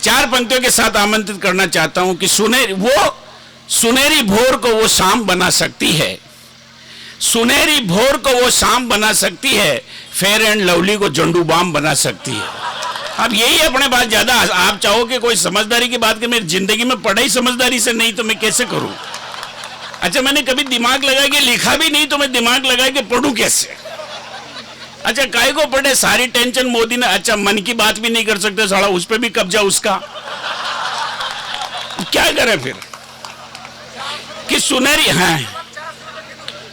4 पंक्तियों के साथ आमंत्रित करना चाहता हूं कि सुनहरी भोर को वो शाम बना सकती है, सुनहरी भोर को वो शाम बना सकती है, फेयर एंड लवली को झंडू बाम बना सकती है। अब यही अपने बात ज्यादा, आप चाहो कि कोई समझदारी की बात कि मेरी जिंदगी में पढ़ाई समझदारी से नहीं तो मैं कैसे करूं? अच्छा, मैंने कभी दिमाग लगा के लिखा भी नहीं तो मैं दिमाग लगा के पढ़ूं कैसे? अच्छा, काय को पढ़े, सारी टेंशन मोदी ने। अच्छा, मन की बात भी नहीं कर सकते साला, उस पर भी कब्जा उसका, क्या करे फिर? कि सुनहरी,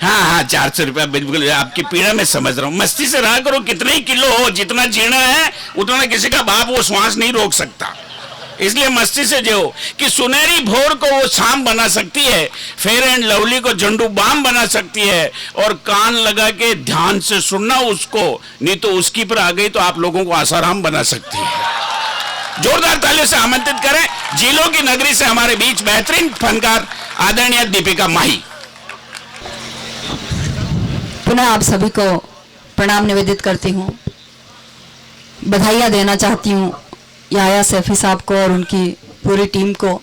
हाँ 400 रुपया, बिल्कुल आपकी पीड़ा में समझ रहा हूं। मस्ती से रहा करो, कितने ही किलो हो, जितना जीना है उतना किसी का बाप वो श्वास नहीं रोक सकता, इसलिए मस्ती से जो कि सुनहरी भोर को वो शाम बना सकती है, फेयर एंड लवली को झंडू बाम बना सकती है, और कान लगा के ध्यान से सुनना उसको, नहीं तो उसकी पर आ गई तो आप लोगों को आसाराम बना सकती है। जोरदार तालियों से आमंत्रित करें जिलों की नगरी से हमारे बीच बेहतरीन फनकार आदरणीय दीपिका माही। पुनः आप सभी को प्रणाम निवेदित करती हूँ, बधाइयाँ देना चाहती हूँ याया सैफी साहब को और उनकी पूरी टीम को।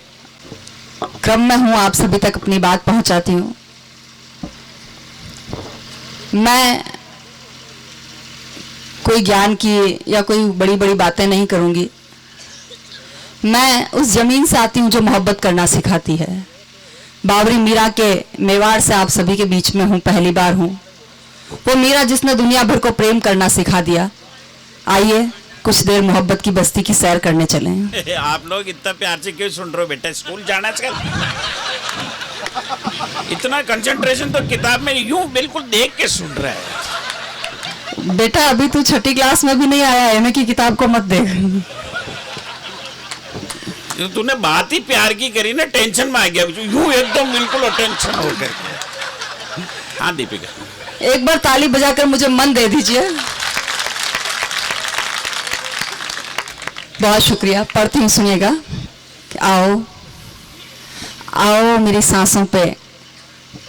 क्रम में हूँ, आप सभी तक अपनी बात पहुँचाती हूँ। मैं कोई ज्ञान की या कोई बड़ी बड़ी बातें नहीं करूँगी। मैं उस जमीन से आती हूँ जो मोहब्बत करना सिखाती है। बाबरी मीरा के मेवाड़ से आप सभी के बीच में हूँ, पहली बार हूँ। वो मीरा जिसने दुनिया भर को प्रेम करना सिखा दिया। आइए कुछ देर मोहब्बत की बस्ती की सैर करने चलें। आप लोग इतना प्यार से क्यों सुन रहे हो बेटा? स्कूल जाना चाहिए। इतना कंसंट्रेशन तो किताब में यूं बिल्कुल देख के सुन रहा है। बेटा अभी तू 6ठी क्लास में भी नहीं आया, एमए की किताब को मत देख। तूने बात ही प्यार की करी ना, टेंशन में आ गया यूं एकदम बिल्कुल टेंशन हो गया। हाँ दीपिका, एक बार ताली बजाकर मुझे मन दे दीजिए। बहुत शुक्रिया। पढ़ती हूँ, सुनिएगा। आओ आओ मेरी सांसों पे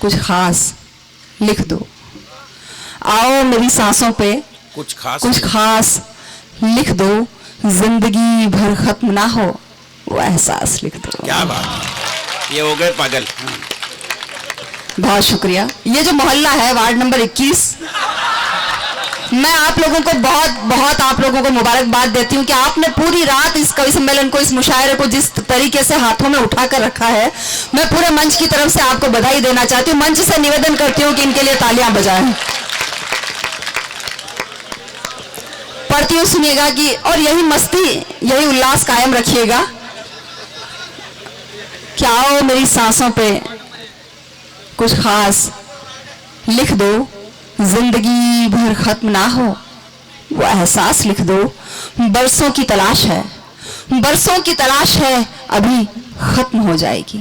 कुछ खास लिख दो, आओ मेरी सांसों पे कुछ खास लिख दो, जिंदगी भर खत्म ना हो वो एहसास लिख दो। क्या बात, ये हो गए पागल। बहुत शुक्रिया। ये जो मोहल्ला है वार्ड नंबर 21, मैं आप लोगों को बहुत आप लोगों को मुबारकबाद देती हूँ कि आपने पूरी रात इस कवि सम्मेलन को, इस मुशायरे को जिस तरीके से हाथों में उठाकर रखा है, मैं पूरे मंच की तरफ से आपको बधाई देना चाहती हूँ। मंच से निवेदन करती हूँ कि इनके लिए तालियां बजाएं। पढ़ती हूँ, सुनिएगा कि और यही मस्ती, यही उल्लास कायम रखिएगा। क्या आओ मेरी सांसों पे कुछ खास लिख दो, जिंदगी भर खत्म ना हो वो एहसास लिख दो। बरसों की तलाश है, बरसों की तलाश है, अभी खत्म हो जाएगी।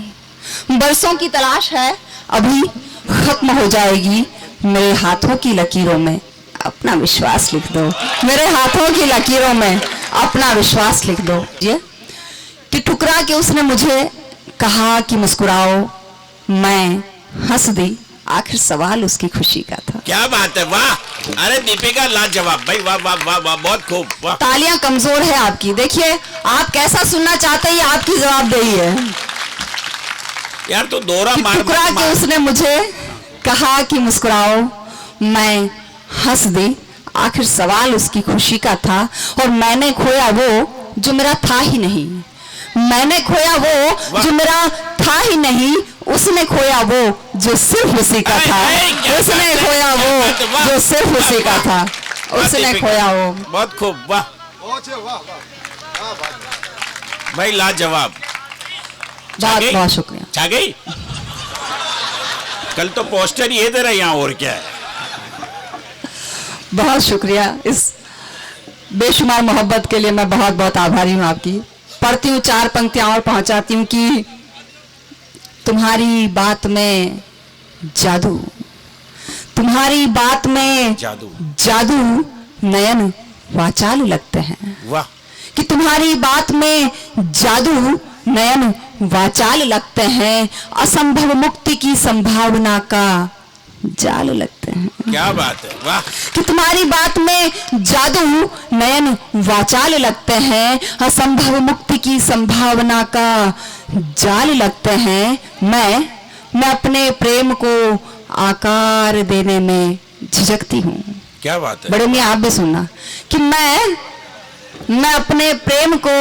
बरसों की तलाश है, अभी खत्म हो जाएगी। मेरे हाथों की लकीरों में अपना विश्वास लिख दो, मेरे हाथों की लकीरों में अपना विश्वास लिख दो। ये कि ठुकरा के उसने मुझे कहा कि मुस्कुराओ, मैं हंस दी, आखिर सवाल उसकी खुशी का था। क्या बात है, वाह! अरे दीपिका लाजवाब भाई, वाह वाह वाह वाह, बहुत खूब, वाह। तालियां कमजोर है आपकी, देखिए आप कैसा सुनना चाहते हैं, आपकी जवाबदेही है यार। तो दोहरा मार ठुकरा के उसने मुझे कहा कि मुस्कुराओ, मैं हंस दी, आखिर सवाल उसकी खुशी का था। और मैंने खोया वो जो मेरा था ही नहीं, मैंने खोया वो जो मेरा था ही नहीं, उसने खोया वो जो सिर्फ उसी का था, उसने खोया वो जो सिर्फ उसी का था, उसने खोया वो। बहुत खूब, वाह भाई, लाजवाब। बहुत बहुत शुक्रिया। छा गई। कल तो पोस्टर ये दे रहे यहाँ, और क्या है। बहुत शुक्रिया। इस बेशुमार मोहब्बत के लिए मैं बहुत बहुत आभारी हूँ आपकी। पढ़ती हूँ 4 पंक्तियां और पहुंचाती हूँ कि तुम्हारी बात में जादू, तुम्हारी बात में जादू नयन वाचाल लगते हैं। वाह! कि तुम्हारी बात में जादू नयन वाचाल लगते हैं, असंभव मुक्ति की संभावना का जाल लगते हैं। क्या बात है, वाह! कि तुम्हारी बात में जादू नयन नयन वाचाल लगते हैं, असंभव मुक्ति की संभावना का जाल लगते हैं। मैं अपने प्रेम को आकार देने में झिझकती हूँ। क्या बात है। बड़े मियाँ आप भी सुनना कि मैं अपने प्रेम को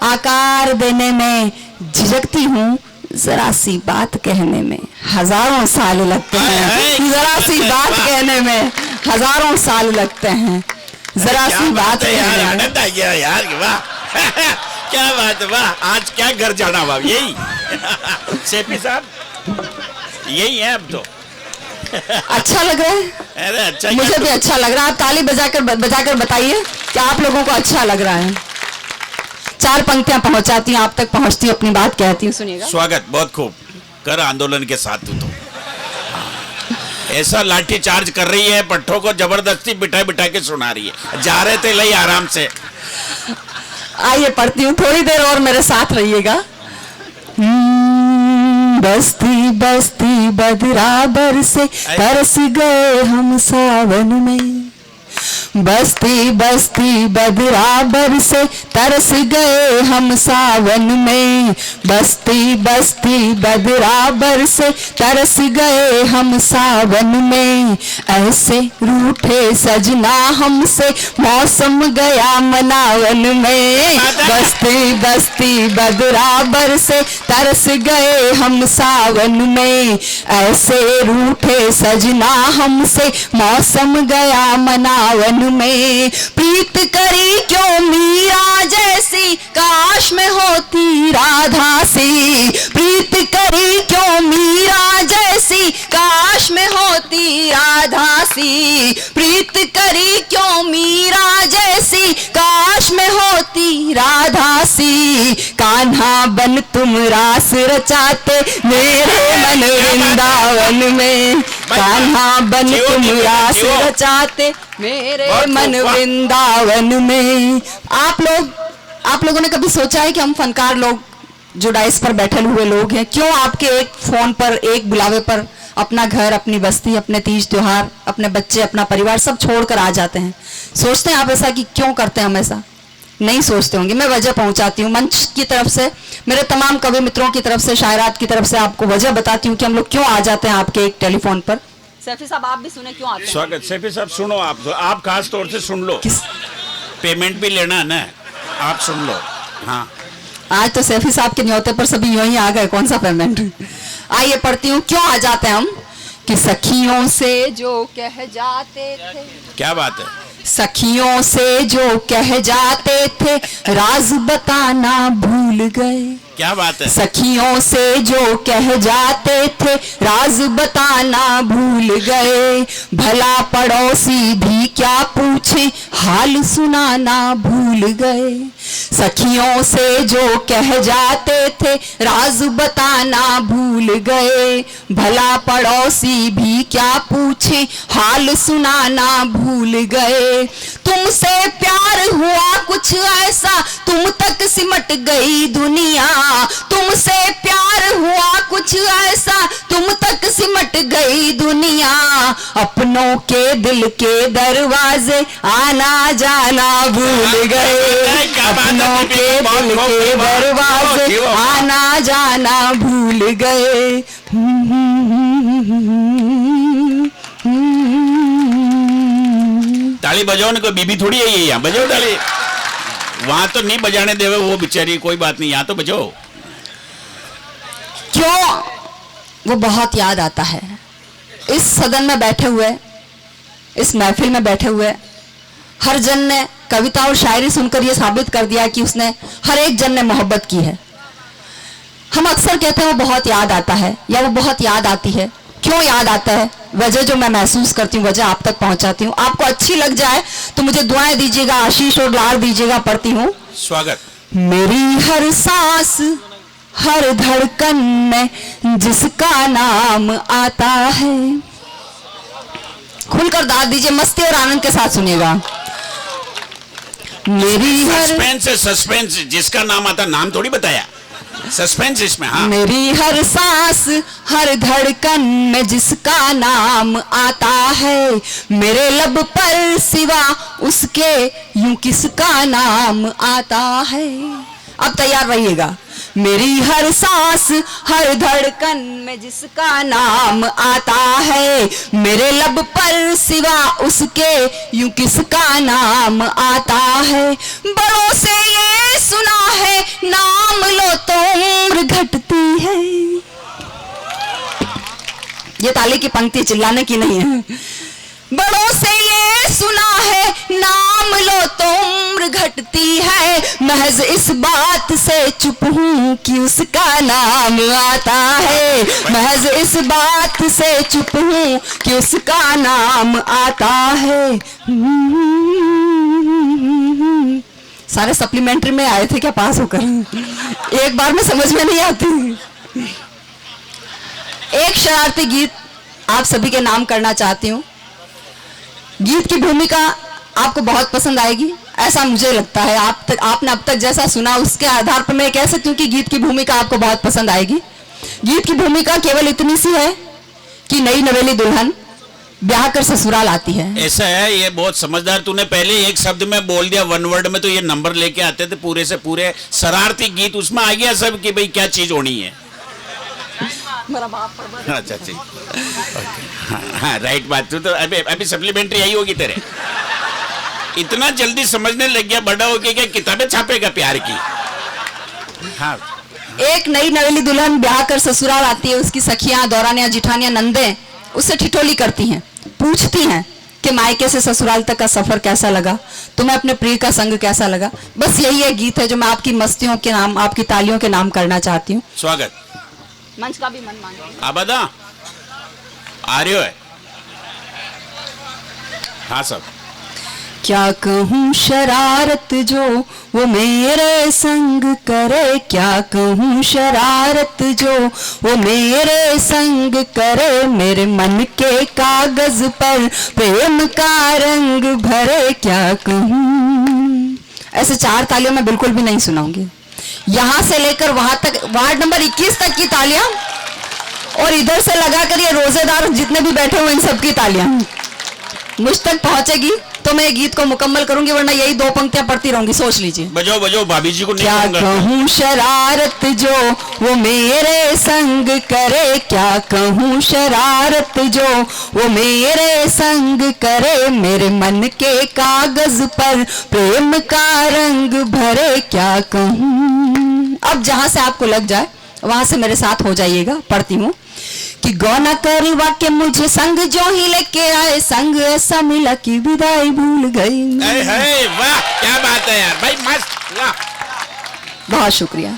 आकार देने में झिझकती हूँ, जरा सी बात कहने में हजारों साल लगते हैं। जरा सी बात कहने में हजारों साल लगते हैं। जरा सी बात यार, कहने में। आनंद आ गया यार, वाह क्या बात है, वाह। आज क्या घर जाना बाब, यही सेपी साहब यही है अब तो। अच्छा लग रहा है। अरे अच्छा, मुझे भी अच्छा लग रहा है। आप ताली बजाकर बताइए कि आप लोगों को अच्छा लग रहा है। 4 पंक्तियां पहुंचाती हूँ, आप तक पहुंचती हूँ, अपनी बात कहती हूँ, सुनिएगा। स्वागत, बहुत खूब। कर आंदोलन के साथ तू तो ऐसा लाठी चार्ज कर रही है, पट्टों को जबरदस्ती बिठा बिठा के सुना रही है। जा रहे थे लई आराम से। आइए पढ़ती हूँ, थोड़ी देर और मेरे साथ रहिएगा। बस्ती बस्ती बदराबर से तरस गए हम सावन में। बस्ती बस्ती बदराबर से तरस गए हम सावन में। बस्ती बस्ती बदराबर से तरस गए हम सावन में। ऐसे रूठे सजना हमसे मौसम गया मनावन में। बस्ती बस्ती बदराबर से तरस गए हम सावन में। ऐसे रूठे सजना हमसे मौसम गया मनावन में। प्रीत करी क्यों मीरा जैसी, काश में होती राधा सी। प्रीत करी क्यों मीरा जैसी, काश में होती राधा सी। प्रीत करी क्यों मीरा जैसी, काश में होती राधा सी। कान्हा बन तुम रास रचाते मेरे मन वृंदावन में। कान्हा बन तुम रास रचाते मेरे मन वृंदावन में। आप लोगों ने कभी सोचा है कि हम फनकार लोग जो डाइस पर बैठे हुए लोग हैं, क्यों आपके एक फोन पर, एक बुलावे पर अपना घर, अपनी बस्ती, अपने तीज त्योहार, अपने बच्चे, अपना परिवार सब छोड़कर आ जाते हैं? सोचते हैं आप ऐसा कि क्यों करते हैं हम ऐसा? नहीं सोचते होंगे। मैं वजह पहुंचाती हूँ मंच की तरफ से, मेरे तमाम कवि मित्रों की तरफ से, शायरात की तरफ से आपको वजह बताती हूँ कि हम लोग क्यों आ जाते हैं आपके एक टेलीफोन पर। सैफी साहब आप भी सुने क्यों आते हैं? स्वागत। सैफी साहब सुनो, आप खास तौर से सुन लो। पेमेंट भी लेना है ना, आप सुन लो। हाँ, आज तो सैफी साहब के न्योते पर सभी यूं ही आ गए, कौन सा पेमेंट। आइए पढ़ती हूँ, क्यों आ जाते हैं हम कि सखियों से जो कह जाते थे। क्या बात है। सखियों से जो कह जाते थे राज बताना भूल गए। क्या बात है। सखियों से जो कह जाते थे राज बताना भूल गए। भला पड़ोसी भी क्या पूछे हाल सुनाना भूल गए। सखियों से जो कह जाते थे राज बताना भूल गए। भला पड़ोसी भी क्या पूछे हाल सुनाना भूल गए। तुमसे प्यार हुआ कुछ ऐसा तुम तक सिमट गई दुनिया। तुमसे प्यार हुआ कुछ ऐसा तुम तक सिमट गई दुनिया। अपनों के दिल के दरवाजे आना जाना भूल गए। अपनों के दिल के दरवाजे आना जाना भूल गए। ताली बजाओ ना, कोई बीबी थोड़ी है ये, यहाँ बजाओ ताली। वहां तो नहीं बजाने देवे वो बेचारी, कोई बात नहीं, यहाँ तो बजाओ। क्यों वो बहुत याद आता है। इस सदन में बैठे हुए, इस महफिल में बैठे हुए हर जन ने कविता और शायरी सुनकर यह साबित कर दिया कि उसने, हर एक जन ने मोहब्बत की है। हम अक्सर कहते हैं वो बहुत याद आता है या वो बहुत याद आती है। क्यों याद आता है? वजह जो मैं महसूस करती हूँ, वजह आप तक पहुंचाती हूँ। आपको अच्छी लग जाए तो मुझे दुआएं दीजिएगा, आशीष और लाड़ दीजिएगा। पढ़ती हूँ। स्वागत। मेरी हर सांस हर धड़कन में जिसका नाम आता है। खुलकर दाद दीजिए, मस्ती और आनंद के साथ सुनिएगा। मेरी हर सस्पेंस है, सस्पेंस। जिसका नाम आता, नाम थोड़ी बताया। सस्पेंस इसमें। हाँ, मेरी हर सांस हर धड़कन में जिसका नाम आता है, मेरे लब पर सिवा उसके यूं किसका नाम आता है। अब तैयार रहिएगा। मेरी हर सांस हर धड़कन में जिसका नाम आता है, मेरे लब पर सिवा उसके यूं किसका नाम आता है। बड़ों से ये सुना है नाम लो तो उम्र घटती है। ये ताली की पंक्ति चिल्लाने की नहीं है। बड़ों से ये सुना है नाम लो तो उम्र घटती है, महज इस बात से चुप हूँ कि उसका नाम आता है, महज इस बात से चुप हूँ कि उसका नाम आता है। सारे सप्लीमेंट्री में आए थे क्या पास होकर? एक बार में समझ में नहीं आती। एक शरारती गीत आप सभी के नाम करना चाहती हूँ। गीत की भूमिका आपको बहुत पसंद आएगी, ऐसा मुझे लगता है। आपने अब तक जैसा सुना उसके आधार पर मैं कह सकती हूँ कि गीत की भूमिका आपको बहुत पसंद आएगी। गीत की भूमिका केवल इतनी सी है कि नई नवेली दुल्हन ब्याह कर ससुराल आती है। ऐसा है, ये बहुत समझदार। तूने पहले एक शब्द में बोल दिया, वन वर्ड में, तो ये नंबर लेके आते थे पूरे से पूरे। शरारती गीत उसमें आ गया सब कि भाई क्या चीज होनी है। अच्छा ठीक, हाँ राइट बात। तू तो अभी सप्लीमेंट्री आई होगी तेरे। इतना जल्दी समझने लग गया, बड़ा हो गया, क्या किताबें छापेगा प्यार की। हाँ, एक नई नवेली दुल्हन ब्याह कर ससुराल आती है। उसकी सखियां, दौरानियां, जिठानियां, नंदे उससे ठिठोली करती हैं, पूछती हैं कि मायके से ससुराल तक का सफर कैसा लगा, तुम्हें अपने प्रिय का संग कैसा लगा। बस यही एक गीत है जो मैं आपकी मस्तियों के नाम, आपकी तालियों के नाम करना चाहती हूँ। स्वागत। मंच का भी मन मांगे। आबादा आ रही हो है? हाँ सब। क्या कहूँ शरारत जो वो मेरे संग करे, क्या कहूँ शरारत जो वो मेरे संग करे, मेरे मन के कागज पर प्रेम का रंग भरे, क्या कहूँ। ऐसे 4 तालियों में बिल्कुल भी नहीं सुनाऊंगी। यहां से लेकर वहां तक, वार्ड नंबर 21 तक की तालियां, और इधर से लगाकर ये रोजेदार जितने भी बैठे हुए इन सबकी तालियां मुझ तक पहुंचेगी तो मैं ये गीत को मुकम्मल करूंगी, वरना यही 2 पंक्तियां पढ़ती रहूंगी। सोच लीजिए। बजाओ बजाओ, भाभी जी को नहीं क्या कहूँ शरारत जो वो मेरे संग करे, क्या कहूँ शरारत जो वो मेरे संग करे, मेरे मन के कागज पर प्रेम का रंग भरे, क्या कहूँ। अब जहां से आपको लग जाए वहां से मेरे साथ हो जाइएगा। पढ़ती हूँ कि गौना करवा के मुझे संग जो ही लेके आए, संग ऐसा मिला कि विदाई भूल गई। वाह क्या बात है यार भाई, मस्त, वाह। बहुत शुक्रिया।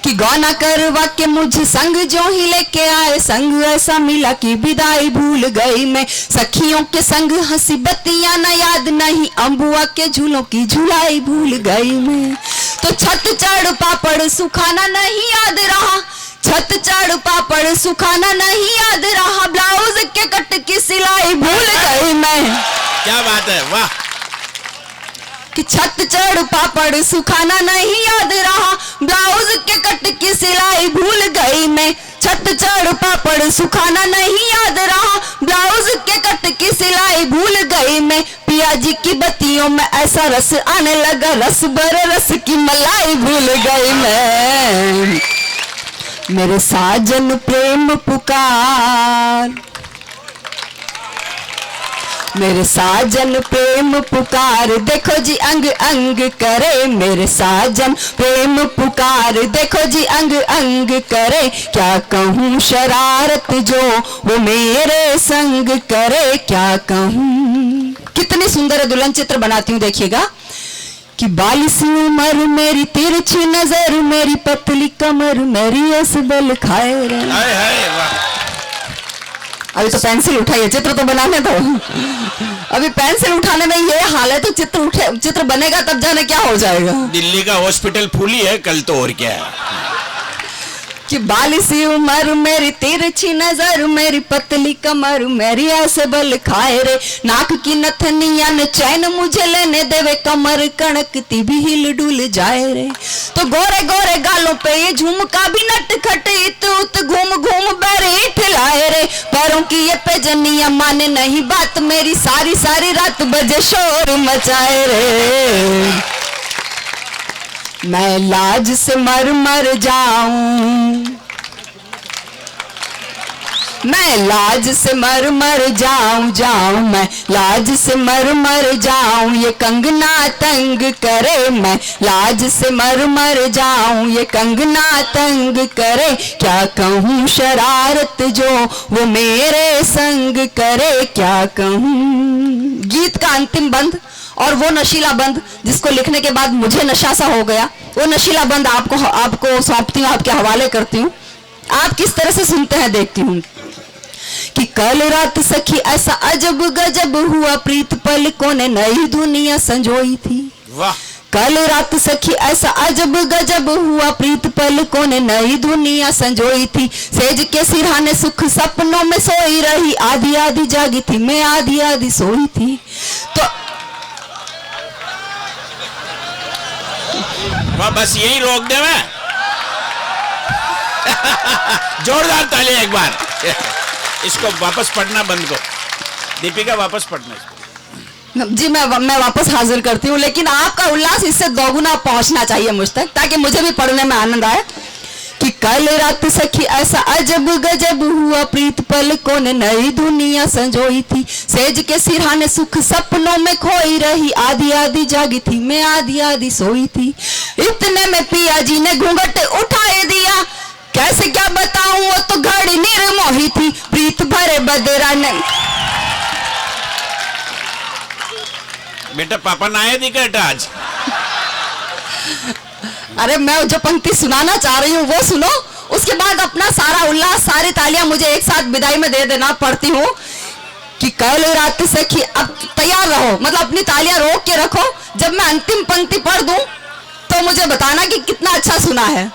कि गौना करवा के मुझे संग जो ही लेके आए, संग ऐसा मिला कि विदाई भूल गई मैं, सखियों के संग हंसी बत्तियां न याद नहीं, अम्बुआ के झूलों की झुलाई भूल गई मैं। तो छत चढ़ पापड़ सुखाना नहीं याद रहा, छत चढ़ पापड़ सुखाना नहीं याद रहा, ब्लाउज के कट की सिलाई भूल गई मैं। क्या बात है, वाह। कि छत चढ़ पापड़ सुखाना नहीं याद रहा, ब्लाउज के कट की सिलाई भूल गई मैं। छत चढ़ पापड़ सुखाना नहीं याद रहा, ब्लाउज के कट की सिलाई भूल गई मैं। पिया जी की बत्तियों में ऐसा रस आने लगा, रस भरे रस की मलाई भूल गई मैं। मेरे साजन प्रेम पुकार, मेरे साजन प्रेम पुकार, देखो जी अंग अंग करे, मेरे साजन प्रेम पुकार, देखो जी अंग अंग करे, क्या कहूँ शरारत जो वो मेरे संग करे, क्या कहूँ। कितनी सुंदर दुल्हन चित्र बनाती हूँ, देखिएगा। कि बालिस उमर मेरी तिरछी नजर, मेरी पतली कमर मेरी असबल खाए रहे। अभी तो पेंसिल उठाइए, चित्र तो बनाने दो। अभी पेंसिल उठाने में ये हाल है तो चित्र बनेगा तब जाने क्या हो जाएगा। दिल्ली का हॉस्पिटल फूली है कल तो, और क्या है। कि बाली सी उम्र मेरी तिरछी नजर मेरी पतली कमर मेरी ऐसे बल खाए रे नाक की नथनिया न चैन मुझे लेने देवे कमर कणकती भी हिल डुल जाए रे तो गोरे गोरे गालों पे ये झुमका भी नट खट इत उत घूम घूम बैरे ठिलाए रे पैरों की ये पेजनिया माने नहीं बात मेरी सारी सारी रात बजे शोर मचाए रे मैं लाज से मर मर जाऊं मैं लाज से मर मर जाऊं मैं लाज से मर मर जाऊं ये कंगना तंग करे मैं लाज से मर मर जाऊं ये कंगना तंग करे क्या कहूँ शरारत जो वो मेरे संग करे क्या कहूँ। गीत का अंतिम बंद और वो नशीला बंद जिसको लिखने के बाद मुझे नशा सा हो गया वो नशीला बंद आपको सौंपती हूँ आपके हवाले करती हूँ। आप किस तरह से सुनते हैं देखती हूँ कि कल रात सखी ऐसा अजब गजब हुआ प्रीत पलकों ने नई दुनिया संजोई थी। वाह। कल रात सखी ऐसा अजब गजब हुआ प्रीत पलकों ने नई दुनिया संजोई थी सेज के सिरहाने सुख सपनों में सोई रही आधी आधी जागी थी मैं आधी आधी सोई थी। तो बस यही रोक दे मैं जोरदार ताली एक बार। इसको वापस पढ़ना बंद को दीपिका वापस पढ़ना इसको। जी मैं वापस हाजिर करती हूँ लेकिन आपका उल्लास इससे दोगुना पहुंचना चाहिए मुझ तक ताकि मुझे भी पढ़ने में आनंद आए कि कल रात सखी ऐसा अजब गजब हुआ प्रीत पलकों ने नई दुनिया संजोई थी सेज के सिरहाने सुख सपनों में खोई रही आधी आधी जागी थी मैं आधी आधी सोई थी। इतने में पिया जी ने घूंघट उठाए दिया कैसे क्या बताऊं वो तो घड़ी निर्मोही थी प्रीत भरे बदरा ने। बेटा पापा ना आए दिक्कत आज। अरे मैं जो पंक्ति सुनाना चाह रही हूँ वो सुनो उसके बाद अपना सारा उल्लास सारी तालियां मुझे एक साथ विदाई में दे देना पड़ती हूँ कि कल रात सखी अब तैयार रहो मतलब अपनी तालियां रोक के रखो जब मैं अंतिम पंक्ति पढ़ दूं तो मुझे बताना कि कितना अच्छा सुना है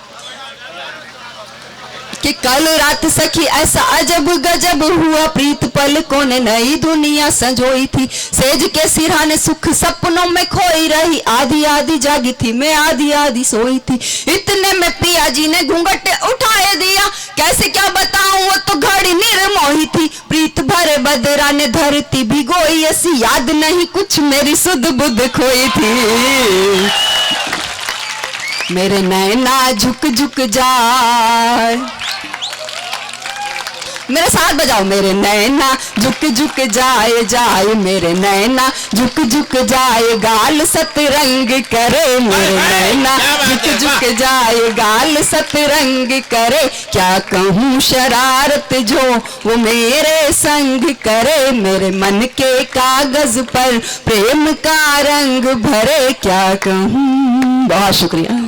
कि कल रात सखी ऐसा अजब गजब हुआ प्रीत पलकों ने नई दुनिया संजोई थी सेज के सिरहाने सुख सपनों में खोई रही आधी आधी जागी थी मैं आधी आधी सोई थी। इतने में पिया जी ने घूंघट उठाए दिया कैसे क्या बताऊं वो तो घड़ी निर्मोही थी प्रीत भरे बदरा ने धरती भिगोई ऐसी याद नहीं कुछ मेरी सुध बुध खोई थी मेरे नैना झुक झुक जाए मेरे साथ बजाओ मेरे नैना झुक झुक जाए जाए मेरे नैना झुक झुक जाए गाल सतरंग करे मेरे नैना झुक झुक जाए गाल सतरंग करे क्या कहूँ शरारत जो वो मेरे संग करे मेरे मन के कागज पर प्रेम का रंग भरे क्या कहूँ। बहुत शुक्रिया।